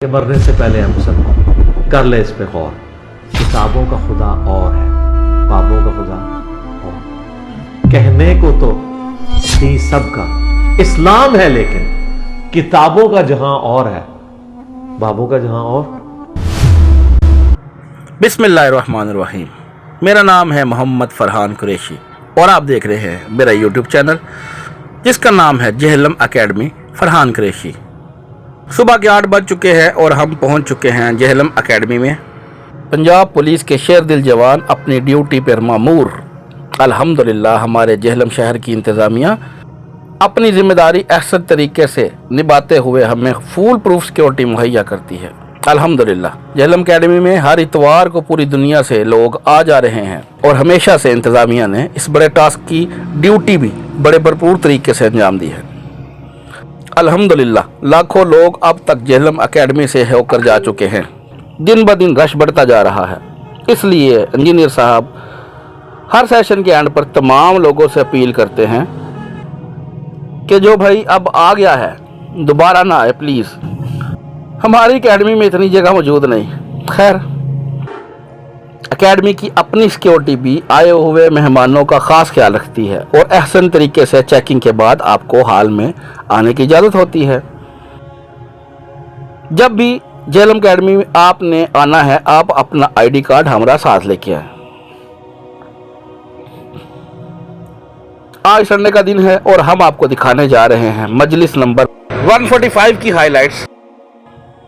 کہ مرنے سے پہلے ہم سب کر لے اس پہ غور. کتابوں کا خدا اور ہے، بابوں کا خدا اور. کہنے کو تو تھی سب کا اسلام ہے، لیکن کتابوں کا جہاں اور ہے، بابوں کا جہاں اور. بسم اللہ الرحمن الرحیم. میرا نام ہے محمد فرحان قریشی اور آپ دیکھ رہے ہیں میرا یوٹیوب چینل جس کا نام ہے جہلم اکیڈمی فرحان قریشی. صبح کے 8 بج چکے ہیں اور ہم پہنچ چکے ہیں جہلم اکیڈمی میں. پنجاب پولیس کے شیر دل جوان اپنی ڈیوٹی پر مامور. الحمدللہ ہمارے جہلم شہر کی انتظامیہ اپنی ذمہ داری احسن طریقے سے نبھاتے ہوئے ہمیں فول پروف سیکورٹی مہیا کرتی ہے. الحمدللہ جہلم اکیڈمی میں ہر اتوار کو پوری دنیا سے لوگ آ جا رہے ہیں اور ہمیشہ سے انتظامیہ نے اس بڑے ٹاسک کی ڈیوٹی بھی بڑے بھرپور طریقے سے انجام دی ہے. الحمدللہ لاکھوں لوگ اب تک جہلم اکیڈمی سے ہو کر جا چکے ہیں. دن بدن رش بڑھتا جا رہا ہے. اس لیے انجینئر صاحب ہر سیشن کے اینڈ پر تمام لوگوں سے اپیل کرتے ہیں کہ جو بھائی اب آ گیا ہے دوبارہ نہ آئے پلیز. ہماری اکیڈمی میں اتنی جگہ موجود نہیں. خیر اکیڈمی کی اپنی سیکورٹی بھی آئے ہوئے مہمانوں کا خاص خیال رکھتی ہے اور احسن طریقے سے چیکنگ کے بعد آپ کو ہال میں آنے کی اجازت ہوتی ہے. جب بھی جہلم اکیڈمی میں آپ نے آنا ہے آپ اپنا آئی ڈی کارڈ ہمارا ساتھ لے کے آئیں. آج سنڈے کا دن ہے اور ہم آپ کو دکھانے جا رہے ہیں مجلس نمبر 145 کی ہائی لائٹس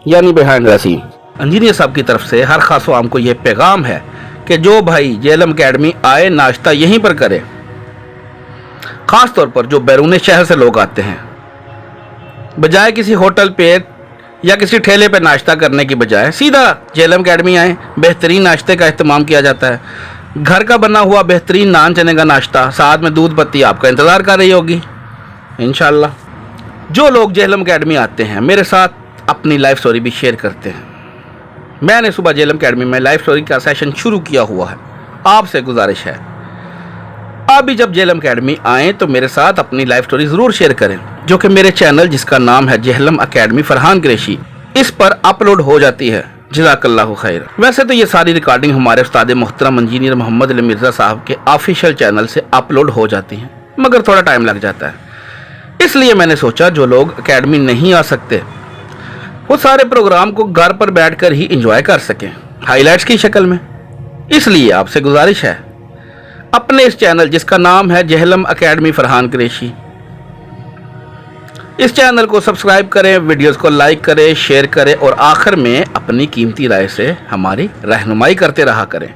یعنی بیہائنڈ دا سین. انجینئر صاحب کی طرف سے ہر خاص عام کو یہ پیغام ہے کہ جو بھائی جہلم اکیڈمی آئے ناشتہ یہیں پر کرے. خاص طور پر جو بیرون شہر سے لوگ آتے ہیں بجائے کسی ہوٹل پہ یا کسی ٹھیلے پہ ناشتہ کرنے کی بجائے سیدھا جہلم اکیڈمی آئیں. بہترین ناشتے کا اہتمام کیا جاتا ہے. گھر کا بنا ہوا بہترین نان چنے کا ناشتہ ساتھ میں دودھ پتی آپ کا انتظار کر رہی ہوگی انشاءاللہ. جو لوگ جہلم اکیڈمی آتے ہیں میرے ساتھ اپنی لائف سٹوری بھی شیئر کرتے ہیں. میں نے صبح جہلم اکیڈمی میں لائف سٹوری کا سیشن شروع کیا ہوا ہے. آپ سے گزارش ہے آپ بھی جب جہلم اکیڈمی آئیں تو میرے ساتھ اپنی لائف سٹوری ضرور شیئر کریں جو کہ میرے چینل جس کا نام ہے جہلم اکیڈمی فرحان قریشی اس پر اپلوڈ ہو جاتی ہے. جزاک اللہ خیر. ویسے تو یہ ساری ریکارڈنگ ہمارے استاد محترم انجینئر محمد علی مرزا صاحب کے آفیشیل چینل سے اپلوڈ ہو جاتی ہیں مگر تھوڑا ٹائم لگ جاتا ہے. اس لیے میں نے سوچا جو لوگ اکیڈمی نہیں آ سکتے وہ سارے پروگرام کو گھر پر بیٹھ کر ہی انجوائے کر سکیں ہائی لائٹس کی شکل میں. اس لیے آپ سے گزارش ہے اپنے اس چینل جس کا نام ہے جہلم اکیڈمی فرحان قریشی اس چینل کو سبسکرائب کریں، ویڈیوز کو لائک کریں، شیئر کریں اور آخر میں اپنی قیمتی رائے سے ہماری رہنمائی کرتے رہا کریں.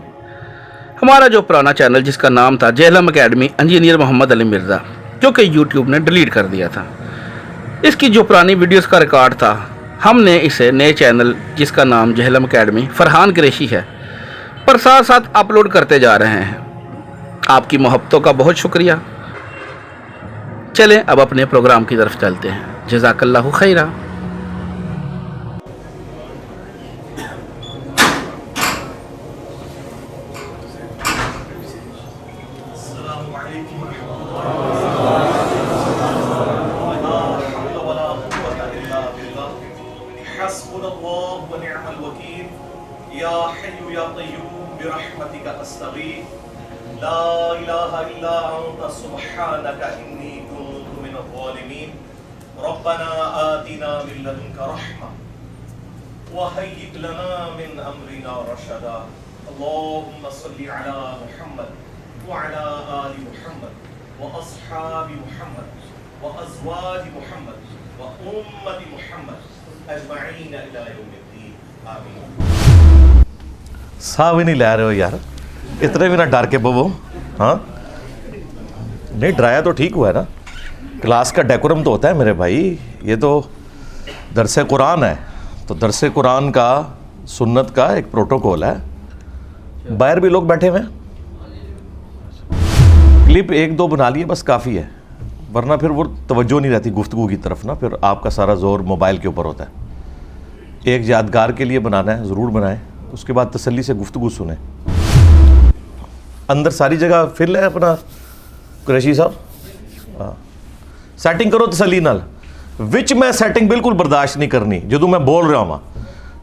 ہمارا جو پرانا چینل جس کا نام تھا جہلم اکیڈمی انجینئر محمد علی مرزا جو کہ یوٹیوب نے ڈیلیٹ کر دیا تھا اس کی جو پرانی ویڈیوز کا ریکارڈ تھا ہم نے اسے نئے چینل جس کا نام جہلم اکیڈمی فرحان قریشی ہے پر ساتھ ساتھ اپلوڈ کرتے جا رہے ہیں. آپ کی محبتوں کا بہت شکریہ. چلیں اب اپنے پروگرام کی طرف چلتے ہیں. جزاک اللہ خیرہ. حسبنا الله ونعم الوكيل يا حي يا قيوم برحمتك أستغيث لا إله إلا أنت سبحانك إني كنت من الظالمين ربنا آتنا من لدنك رحمة وهيئ لنا من أمرنا رشدا اللهم صل على محمد وعلى آل محمد وأصحاب محمد وأزواج محمد وأمة محمد اجمعین الی یوم الدین آمین. سا بھی نہیں لے رہے ہو یار، اتنے بھی نہ ڈر کے ببو. ہاں نہیں ڈرایا تو ٹھیک ہوا ہے نا. کلاس کا ڈیکورم تو ہوتا ہے میرے بھائی. یہ تو درس قرآن ہے تو درس قرآن کا سنت کا ایک پروٹوکول ہے. باہر بھی لوگ بیٹھے ہوئے ہیں. کلپ 1-2 بنا لیے بس کافی ہے ورنہ پھر وہ توجہ نہیں رہتی گفتگو کی طرف نا. پھر آپ کا سارا زور موبائل کے اوپر ہوتا ہے. ایک یادگار کے لیے بنانا ہے ضرور بنائیں. اس کے بعد تسلی سے گفتگو سنیں. اندر ساری جگہ فل ہے اپنا قریشی صاحب. ہاں سیٹنگ کرو تسلی نال. وچ میں سیٹنگ بالکل برداشت نہیں کرنی جدوں میں بول رہا ہوں.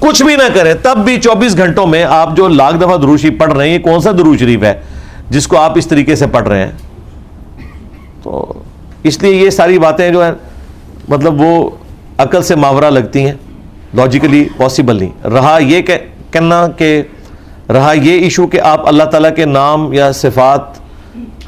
کچھ بھی نہ کریں تب بھی 24 گھنٹوں میں آپ جو لاکھ دفعہ درود شریف پڑھ رہے ہیں، یہ کون سا درود شریف ہے جس کو آپ اس طریقے سے پڑھ رہے ہیں؟ تو اس لیے یہ ساری باتیں جو ہیں مطلب وہ عقل سے ماورا لگتی ہیں، لاجیکلی پاسبل نہیں رہا یہ کہنا کہ رہا یہ ایشو کہ آپ اللہ تعالیٰ کے نام یا صفات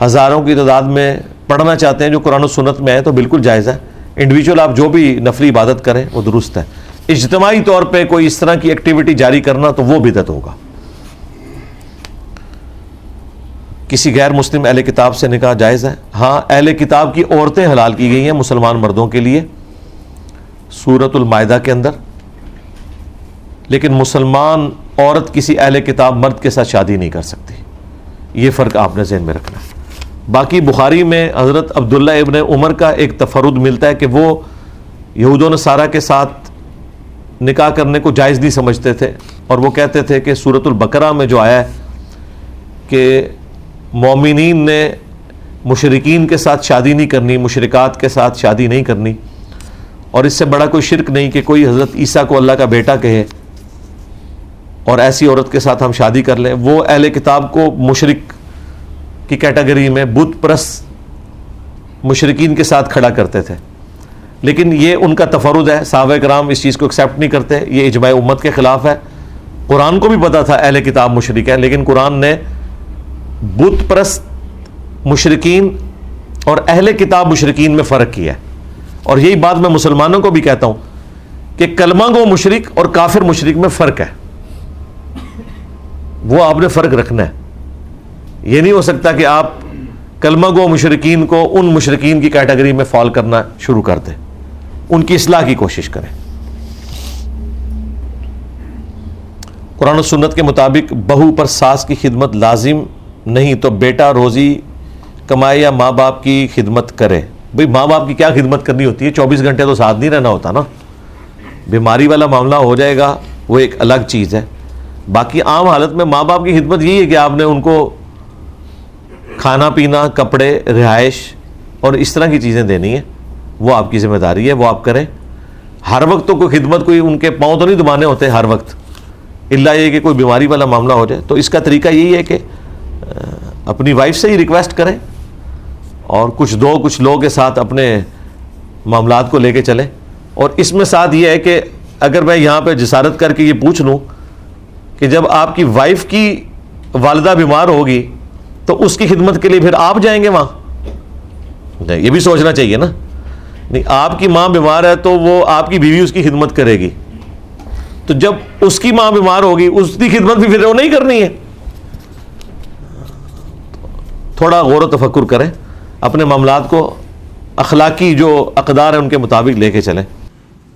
ہزاروں کی تعداد میں پڑھنا چاہتے ہیں جو قرآن و سنت میں ہے تو بالکل جائز ہے. انڈیویجول آپ جو بھی نفلی عبادت کریں وہ درست ہے. اجتماعی طور پہ کوئی اس طرح کی ایکٹیویٹی جاری کرنا تو وہ بدعت ہوگا. کسی غیر مسلم اہل کتاب سے نکاح جائز ہے؟ ہاں، اہل کتاب کی عورتیں حلال کی گئی ہیں مسلمان مردوں کے لیے سورۃ المائدہ کے اندر، لیکن مسلمان عورت کسی اہل کتاب مرد کے ساتھ شادی نہیں کر سکتی. یہ فرق آپ نے ذہن میں رکھنا ہے. باقی بخاری میں حضرت عبداللہ ابن عمر کا ایک تفرد ملتا ہے کہ وہ یہود و نصارہ کے ساتھ نکاح کرنے کو جائز نہیں سمجھتے تھے، اور وہ کہتے تھے کہ سورۃ البقرہ میں جو آیا ہے کہ مومنین نے مشرکین کے ساتھ شادی نہیں کرنی، مشرکات کے ساتھ شادی نہیں کرنی، اور اس سے بڑا کوئی شرک نہیں کہ کوئی حضرت عیسیٰ کو اللہ کا بیٹا کہے اور ایسی عورت کے ساتھ ہم شادی کر لیں. وہ اہل کتاب کو مشرک کی کیٹیگری میں بت پرست مشرکین کے ساتھ کھڑا کرتے تھے، لیکن یہ ان کا تفرد ہے. صحابہ کرام اس چیز کو ایکسیپٹ نہیں کرتے، یہ اجماع امت کے خلاف ہے. قرآن کو بھی پتا تھا اہل کتاب مشرک ہے، لیکن قرآن نے بت پرست مشرکین اور اہل کتاب مشرکین میں فرق کیا ہے. اور یہی بات میں مسلمانوں کو بھی کہتا ہوں کہ کلمہ گو مشرک اور کافر مشرک میں فرق ہے، وہ آپ نے فرق رکھنا ہے. یہ نہیں ہو سکتا کہ آپ کلمہ گو مشرکین کو ان مشرکین کی کیٹیگری میں فال کرنا شروع کر دیں. ان کی اصلاح کی کوشش کریں. قرآن و سنت کے مطابق بہو پر ساس کی خدمت لازم نہیں تو بیٹا روزی کمائے یا ماں باپ کی خدمت کرے. بھئی ماں باپ کی کیا خدمت کرنی ہوتی ہے؟ 24 گھنٹے تو ساتھ نہیں رہنا ہوتا نا. بیماری والا معاملہ ہو جائے گا وہ ایک الگ چیز ہے. باقی عام حالت میں ماں باپ کی خدمت یہی ہے کہ آپ نے ان کو کھانا پینا، کپڑے، رہائش اور اس طرح کی چیزیں دینی ہیں. وہ آپ کی ذمہ داری ہے، وہ آپ کریں. ہر وقت تو کوئی خدمت، کوئی ان کے پاؤں تو نہیں دبانے ہوتے ہر وقت، الا یہ کہ کوئی بیماری والا معاملہ ہو جائے. تو اس کا طریقہ یہی ہے کہ اپنی وائف سے ہی ریکویسٹ کریں اور کچھ لوگوں کے ساتھ اپنے معاملات کو لے کے چلیں. اور اس میں ساتھ یہ ہے کہ اگر میں یہاں پہ جسارت کر کے یہ پوچھ لوں کہ جب آپ کی وائف کی والدہ بیمار ہوگی تو اس کی خدمت کے لیے پھر آپ جائیں گے وہاں؟ نہیں، یہ بھی سوچنا چاہیے نا. نہیں، آپ کی ماں بیمار ہے تو وہ آپ کی بیوی اس کی خدمت کرے گی، تو جب اس کی ماں بیمار ہوگی اس کی خدمت بھی پھر وہ نہیں کرنی ہے. تھوڑا غور و تفکر کریں، اپنے معاملات کو اخلاقی جو اقدار ہیں ان کے مطابق لے کے چلیں.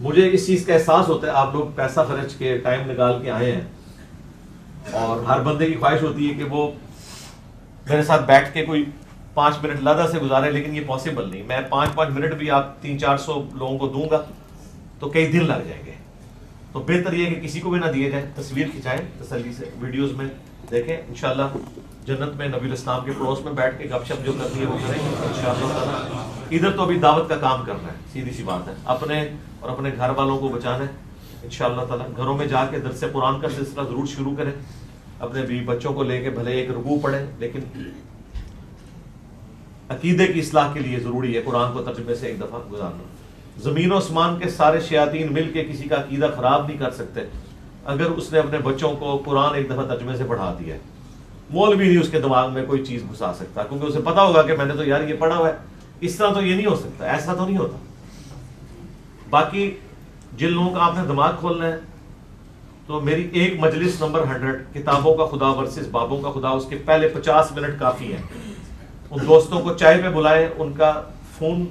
مجھے اس چیز کا احساس ہوتا ہے آپ لوگ پیسہ خرچ کے ٹائم نکال کے آئے ہیں، اور ہر بندے کی خواہش ہوتی ہے کہ وہ میرے ساتھ بیٹھ کے کوئی 5 منٹ لادہ سے گزارے، لیکن یہ پاسبل نہیں. میں 5 منٹ بھی آپ 300-400 لوگوں کو دوں گا تو کئی دن لگ جائیں گے. تو بہتر یہ کہ کسی کو بھی نہ دیے جائے، تصویر کھنچائیں تسلی سے، ویڈیوز میں دیکھیں. انشاءاللہ جنت میں نبی الاسلام کے پڑوس میں بیٹھ کے گپ شپ جو کرنی ہے وہ کریں انشاءاللہ. ادھر تو ابھی دعوت کا کام کرنا ہے، سیدھی سی بات ہے. اپنے اور اپنے گھر والوں کو بچانا ہے انشاءاللہ تعالی. گھروں میں جا کے درس قرآن کا سلسلہ ضرور شروع کریں. اپنے بیوی بچوں کو لے کے بھلے ایک رکوع پڑھیں، لیکن عقیدے کی اصلاح کے لیے ضروری ہے قرآن کو ترجمے سے ایک دفعہ گزارنا. زمین و آسمان کے سارے شیاطین مل کے کسی کا عقیدہ خراب نہیں کر سکتے اگر اس نے اپنے بچوں کو قرآن ایک دفعہ ترجمے سے پڑھا دیا ہے. مولوی نہیں اس کے دماغ میں کوئی چیز گھسا سکتا، کیونکہ اسے پتا ہوگا کہ میں نے تو یار یہ پڑھا ہوا ہے. اس طرح تو یہ نہیں ہو سکتا، ایسا تو نہیں ہوتا. باقی جن لوگوں کا آپ نے دماغ کھولنا ہے تو میری ایک مجلس نمبر 100 کتابوں کا خدا ورسز بابوں کا خدا، اس کے پہلے 50 منٹ کافی ہیں. ان دوستوں کو چائے پہ بلائیں، ان کا فون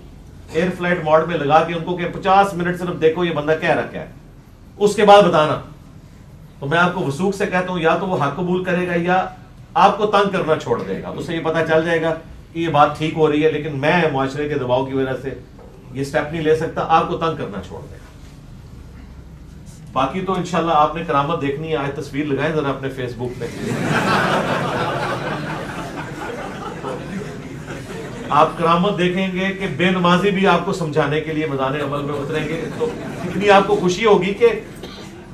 ایئر فلائٹ موڈ میں لگا کے ان کو کہ 50 منٹ صرف دیکھو یہ بندہ کہہ رہا کیا ہے، اس کے بعد بتانا. تو میں آپ کو وثوق سے کہتا ہوں یا تو وہ حق قبول کرے گا یا آپ کو تنگ کرنا چھوڑ دے گا. اسے یہ پتا چل جائے گا کہ یہ بات ٹھیک ہو رہی ہے، لیکن میں معاشرے کے دباؤ کی وجہ سے یہ سٹیپ نہیں لے سکتا، آپ کو تنگ کرنا چھوڑ دے گا. باقی تو انشاءاللہ آپ نے کرامت دیکھنی ہے. آج تصویر لگائیں ذرا اپنے فیس بک پہ. آپ کرامت دیکھیں گے کہ بے نمازی بھی آپ کو سمجھانے کے لیے میدان عمل میں اتریں گے، تو اتنی آپ کو خوشی ہوگی کہ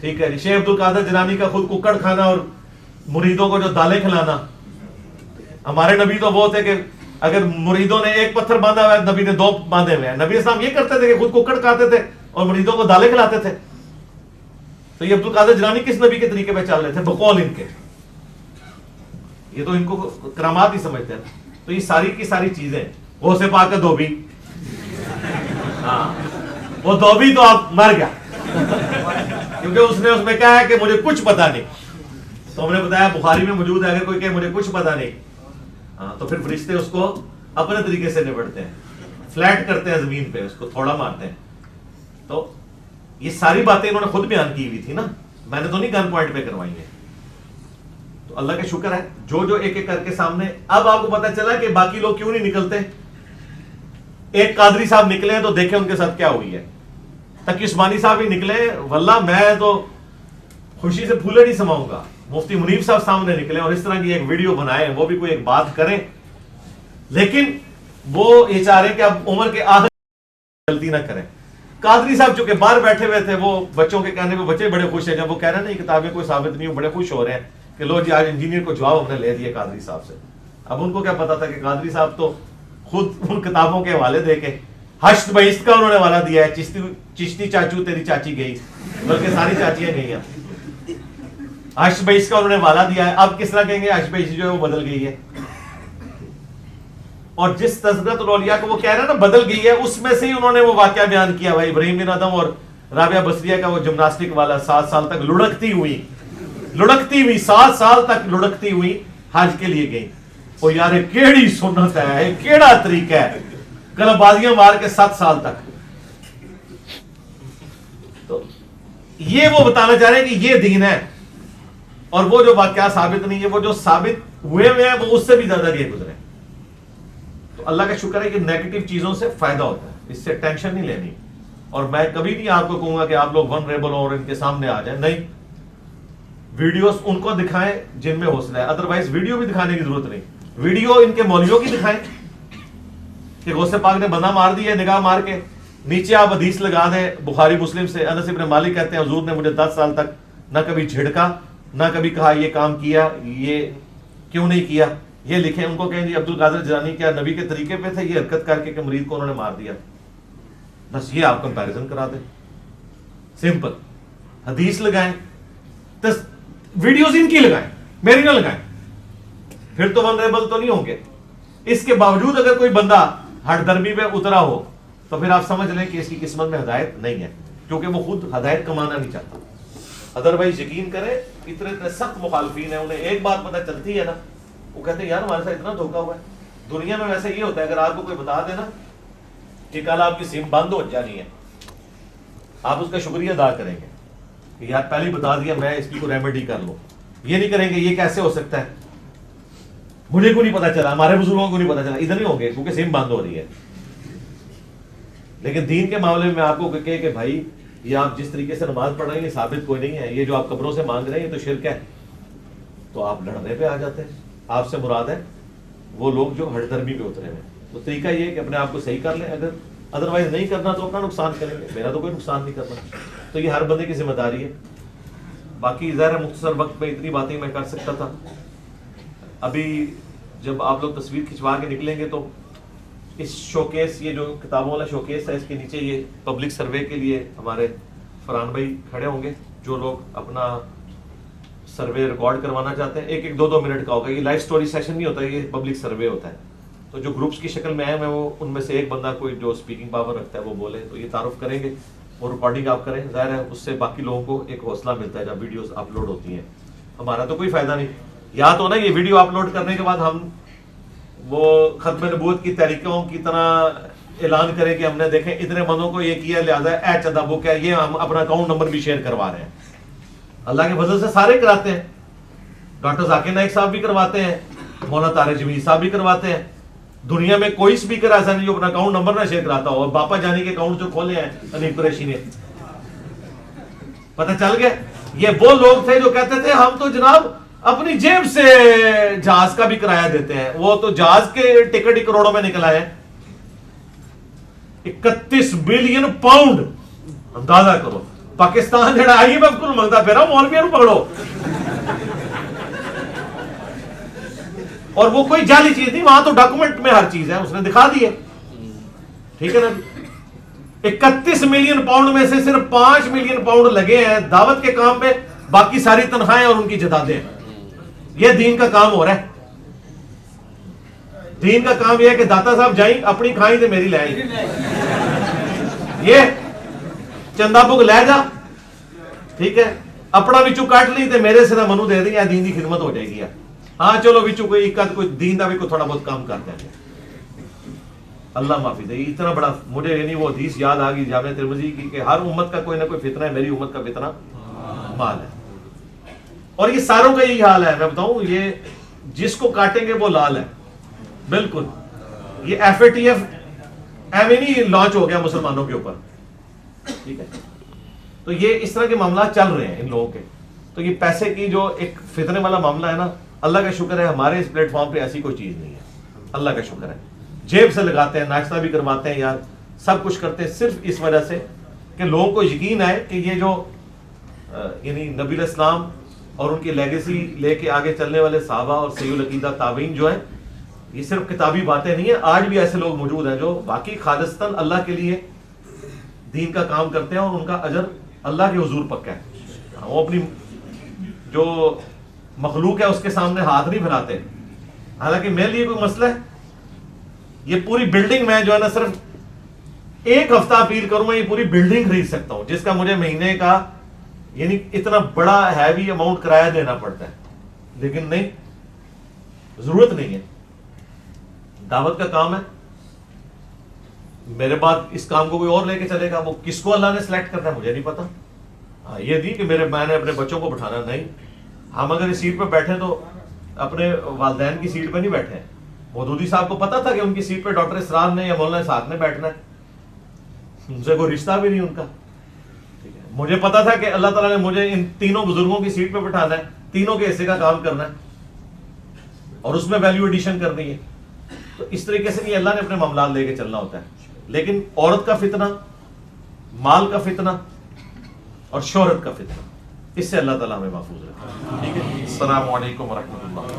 ٹھیک ہے جی. شیخ عبد القادر جیلانی کا خود ککڑ کھانا اور مریدوں کو جو دالیں کھلانا. ہمارے نبی تو وہ تھے کہ اگر مریدوں نے ایک پتھر باندھا ہوا ہے نبی نے 2 باندھے ہوئے ہیں. نبی اسلام یہ کرتے تھے کہ خود ککڑ کھاتے تھے اور مریدوں کو دالیں کھلاتے تھے. تو یہ عبد القادر جیلانی کس نبی کے طریقے پہ چل رہے تھے بقول ان کے؟ یہ تو ان کو کرامات ہی سمجھتے ہیں. تو یہ ساری کی ساری چیزیں غوث پاک کا دھوبی, ہاں وہ دھوبی تو آپ مر گیا کیونکہ اس میں کہا ہے کہ مجھے کچھ پتا نہیں. تو ہم نے بتایا بخاری میں موجود ہے, اگر کوئی کہ مجھے کچھ پتا نہیں, ہاں تو پھر فرشتے اس کو اپنے طریقے سے نپٹتے ہیں, فلیٹ کرتے ہیں زمین پہ, اس کو تھوڑا مارتے ہیں. تو یہ ساری باتیں انہوں نے خود بیان کی ہوئی تھی نا, میں نے تو نہیں گن پوائنٹ پہ کروائی ہیں. تو اللہ کا شکر ہے جو ایک ایک کر کے سامنے. اب آپ کو پتا چلا کہ باقی لوگ کیوں نہیں نکلتے. ایک قادری صاحب نکلے ہیں تو دیکھیں ان کے ساتھ کیا ہوئی ہے. تقی عثمانی صاحب ہی نکلے, واللہ میں تو خوشی سے پھولے نہیں سماؤں گا. مفتی منیب صاحب سامنے نکلے اور اس طرح کی ایک ویڈیو بنائے, وہ بھی کوئی ایک بات کریں, لیکن وہ یہ چاہ رہے کہ اب عمر کے آخر غلطی نہ کریں. قادری صاحب چونکہ باہر بیٹھے ہوئے تھے, وہ بچوں کے کہنے پہ بچے بڑے خوش ہیں. جب وہ کہہ رہے ہیں نا یہ کتابیں کوئی ثابت نہیں ہو, بڑے خوش ہو رہے ہیں کہ لو جی آج انجینئر کو جواب ہم نے لے دیا قادری صاحب سے. اب ان کو کیا پتا تھا کہ قادری صاحب تو خود ان کتابوں کے حوالے دے کے حشت بہشت کا انہوں نے حوالہ دیا ہے. چشتی چاچو تیری چاچی گئی, بلکہ ساری چاچیاں گئی ہیں. حشت بہشت کا انہوں نے حوالہ دیا ہے. اب کس طرح کہیں گے حشت بہشت جو ہے وہ بدل گئی ہے. اور جس تذکرۃ الاولیاء کو وہ کہہ رہے ہیں نا بدل گئی ہے, اس میں سے ہی انہوں نے وہ واقعہ بیان کیا بھائی ابراہیم بن ادم اور رابعہ بصریہ کا وہ جمناسٹک والا 7 سال تک لڑکتی ہوئی 7 سال تک لڑکتی ہوئی حج کے لیے گئی. وہ یار کیڑی سنت ہے, کیڑا طریقہ ہے, کلبازیاں مار کے 7 سال تک. تو یہ وہ بتانا چاہ رہے ہیں کہ یہ دین ہے. اور وہ جو واقعہ ثابت نہیں ہے, وہ جو ثابت ہوئے ہیں وہ اس سے بھی زیادہ گئے گزرے. تو اللہ کا شکر ہے کہ نیگیٹو چیزوں سے فائدہ ہوتا ہے, اس سے ٹینشن نہیں لینی. اور میں کبھی نہیں آپ کو کہوں گا کہ آپ لوگ ونریبل اور ان کے سامنے آ جائیں, نہیں. ویڈیوز ان کو دکھائیں جن میں حوصلہ ہے, ادروائز ویڈیو بھی دکھانے کی ضرورت نہیں. ویڈیو ان کے مولویوں کی دکھائیں کہ غوث پاک نے بندہ مار دی ہے نگاہ مار کے, نیچے آپ حدیث لگا دیں بخاری مسلم سے. انس ابن مالک کہتے ہیں حضور نے مجھے 10 سال تک نہ کبھی جھڑکا, نہ کبھی کہا یہ کام کیا, یہ کیوں نہیں کیا. یہ لکھیں, ان کو کہیں جی عبد القادر جیلانی کیا نبی کے طریقے پہ تھے, یہ حرکت کر کے کہ مرید کو انہوں نے مار دیا. بس یہ آپ کمپیریزن کرا دیں, سمپل. حدیث لگائیں, ویڈیوز ان کی لگائیں, میری نہ لگائیں, پھر تو ونریبل تو نہیں ہوں گے. اس کے باوجود اگر کوئی بندہ ہٹ درمی پہ اترا ہو تو پھر آپ سمجھ لیں کہ اس کی قسمت میں ہدایت نہیں ہے, کیونکہ وہ خود ہدایت کمانا نہیں چاہتا. ادروائز یقین کریں اتنے سخت مخالفین ہیں, انہیں ایک بات پتہ چلتی ہے نا, وہ کہتے ہیں یار ہمارے ساتھ اتنا دھوکا ہوا ہے. دنیا میں ویسے یہ ہوتا ہے, اگر آپ کو کوئی بتا دے نا کہ کل آپ کی سم بند ہو جانی ہے, آپ اس کا شکریہ ادا کریں گے کہ یار پہلے بتا دیا, میں اس کی کو ریمیڈی کر لوں. یہ نہیں کریں گے یہ کیسے ہو سکتا ہے, مجھے کو نہیں پتا چلا, ہمارے بزرگوں کو نہیں پتا چلا. ادھر نہیں ہوں گے کیونکہ سم بند ہو رہی ہے. لیکن دین کے معاملے میں آپ کو کہے کہ بھائی یہ آپ جس طریقے سے نماز پڑھ رہے ہیں یہ ثابت کوئی نہیں ہے, یہ جو آپ قبروں سے مانگ رہے ہیں یہ تو شرک ہے, تو آپ لڑنے پہ آ جاتے ہیں. آپ سے مراد ہے وہ لوگ جو ہٹ درمی پہ اترے ہیں. تو طریقہ یہ ہے کہ اپنے آپ کو صحیح کر لیں, اگر ادروائز نہیں کرنا تو اپنا نقصان کریں گے, میرا تو کوئی نقصان نہیں کرنا. تو یہ ہر بندے کی ذمہ داری ہے. باقی ظاہر مختصر وقت میں اتنی باتیں میں کر سکتا تھا. ابھی جب آپ لوگ تصویر کھنچوا کے نکلیں گے تو اس شوکیس, یہ جو کتابوں والا شوکیس ہے, اس کے نیچے یہ پبلک سروے کے لیے ہمارے فرحان بھائی کھڑے ہوں گے. جو لوگ اپنا سروے ریکارڈ کروانا چاہتے ہیں, 1-2 منٹ کا ہوگا. یہ لائف سٹوری سیشن نہیں ہوتا, یہ پبلک سروے ہوتا ہے. تو جو گروپس کی شکل میں ہے, میں وہ ان میں سے ایک بندہ کوئی جو اسپیکنگ پاور رکھتا ہے وہ بولے, تو یہ تعارف کریں گے اور ریکارڈنگ آپ کریں. ظاہر ہے اس سے باقی لوگوں کو ایک حوصلہ ملتا ہے جب ویڈیوز اپلوڈ ہوتی ہیں. ہمارا تو کوئی فائدہ نہیں. یا تو نا یہ ویڈیو اپلوڈ کرنے کے بعد ہم وہ ختم نبوت کی تحریکوں کی طرح اعلان کریں کہ ہم نے دیکھیں اتنے بندوں کو یہ کیا, لہٰذا اے چدا بک ہے, یہ ہم اپنا اکاؤنٹ نمبر بھی شیئر کروا رہے ہیں. اللہ کے فضل سے سارے کراتے ہیں. ڈاکٹر ذاکر نائک صاحب بھی کرواتے ہیں, مولانا طارق جمیل صاحب بھی کرواتے ہیں. دنیا میں کوئی اسپیکر ایسا نہیں جو اپنا اکاؤنٹ نمبر نہ شیئر کراتا ہو. اور باپا جانی کے اکاؤنٹ جو کھولے ہیں انیب قریشی نے, پتہ چل گیا یہ وہ لوگ تھے جو کہتے تھے ہم تو جناب اپنی جیب سے جہاز کا بھی کرایہ دیتے ہیں. وہ تو جہاز کے ٹکٹ ہی کروڑوں میں نکل آئے. 31 بلین پاؤنڈ, اندازہ کرو پاکستان جڑا IMF کو منگتا پھر مولویوں کو پکڑو. اور وہ کوئی جعلی چیز نہیں, وہاں تو ڈاکومنٹ میں ہر چیز ہے, اس نے دکھا دی ہے. ٹھیک ہے نا. 31 ملین پاؤنڈ میں سے صرف 5 ملین پاؤنڈ لگے ہیں دعوت کے کام پہ, باقی ساری تنخواہیں اور ان کی جدادیں ہیں. یہ دین کا کام ہو رہا ہے. دین کا کام یہ ہے کہ داتا صاحب جائیں اپنی کھائیں تے میری لے آئیں. یہ چندہ بک لے جا, ٹھیک ہے, اپنا وچو کٹ لی تے میرے سے منو دے دیں, یا دین دی خدمت ہو جائے گی. ہاں چلو وچو کوئی دین دا بھی کوئی تھوڑا بہت کام کر دیں گے. اللہ معافی دے. اتنا بڑا مجھے یعنی وہ حدیث یاد آ گئی جامع ترمذی کی کہ ہر امت کا کوئی نہ کوئی فتنہ ہے, میری امت کا فتنہ مال ہے. اور یہ ساروں کا یہی حال ہے. میں بتاؤں, یہ جس کو کاٹیں گے وہ لال ہے بالکل. یہ FATF نہیں لانچ ہو گیا مسلمانوں کے اوپر, ٹھیک ہے. تو یہ اس طرح کے معاملات چل رہے ہیں ان لوگوں کے. تو یہ پیسے کی جو ایک فتنے والا معاملہ ہے نا, اللہ کا شکر ہے ہمارے اس پلیٹ فارم پہ ایسی کوئی چیز نہیں ہے. اللہ کا شکر ہے. جیب سے لگاتے ہیں, ناشتہ بھی کرواتے ہیں یار, سب کچھ کرتے ہیں صرف اس وجہ سے کہ لوگوں کو یقین آئے کہ یہ جو یعنی نبی علیہ السلام اور ان کی لیگیسی لے کے آگے چلنے والے صحابہ اور صحیح العقیدہ تابعین جو ہیں, یہ صرف کتابی باتیں نہیں ہیں. آج بھی ایسے لوگ موجود ہیں جو باقی خالصتاً اللہ کے لیے دین کا کام کرتے ہیں, اور ان کا اجر اللہ کے حضور پکا ہے. وہ اپنی جو مخلوق ہے اس کے سامنے ہاتھ نہیں پھیلاتے. حالانکہ میرے لیے کوئی مسئلہ ہے, یہ پوری بلڈنگ میں جو ہے نا صرف ایک ہفتہ اپیل کروں میں یہ پوری بلڈنگ خرید سکتا ہوں, جس کا مجھے مہینے کا یعنی اتنا بڑا ہیوی اماؤنٹ کرایہ دینا پڑتا ہے. لیکن نہیں, ضرورت نہیں ہے. دعوت کا کام ہے. میرے بعد اس کام کو کوئی اور لے کے چلے گا, وہ کس کو اللہ نے سلیکٹ کرنا ہے مجھے نہیں پتا. یہ نہیں کہ میں نے اپنے بچوں کو بٹھانا, نہیں. ہم اگر اس سیٹ پہ بیٹھے تو اپنے والدین کی سیٹ پہ نہیں بیٹھے ہیں. مودودی صاحب کو پتا تھا کہ ان کی سیٹ پہ ڈاکٹر اسرار نے یا مولانا اسحاق نے بیٹھنا ہے, ان سے کوئی رشتہ بھی نہیں ان کا. مجھے پتا تھا کہ اللہ تعالیٰ نے مجھے ان تینوں بزرگوں کی سیٹ پہ بٹھانا ہے, تینوں کے حصے کا کام کرنا ہے اور اس میں ویلیو ایڈیشن کرنی ہے. تو اس طریقے سے اللہ نے اپنے معاملات لے کے چلنا ہوتا ہے. لیکن عورت کا فتنہ, مال کا فتنہ اور شہرت کا فتنہ, اس سے اللہ تعالیٰ ہمیں محفوظ رکھے. ٹھیک ہے. السلام علیکم ورحمۃ اللہ.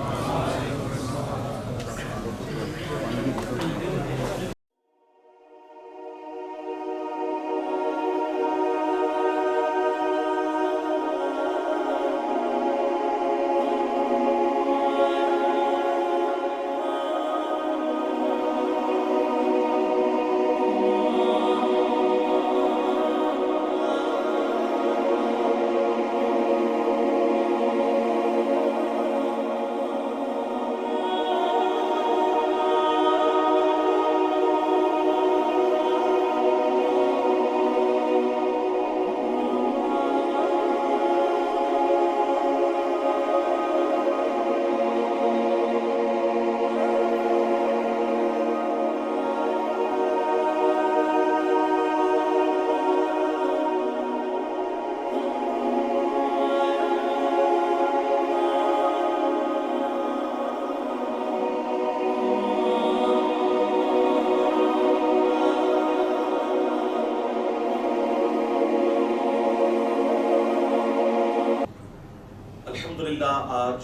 آج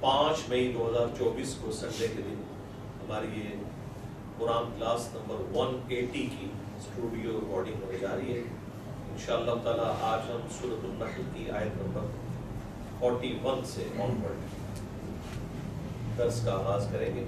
5 مئی 2024 کو سنڈے کے دن ہماری یہ قرآن کلاس نمبر 180 کی اسٹوڈیو ریکارڈنگ ہونے جا رہی ہے. انشاءاللہ تعالی آج ہم سورۃ النحل کی آیت نمبر 41 سے آن ورڈ درس کا آغاز کریں گے.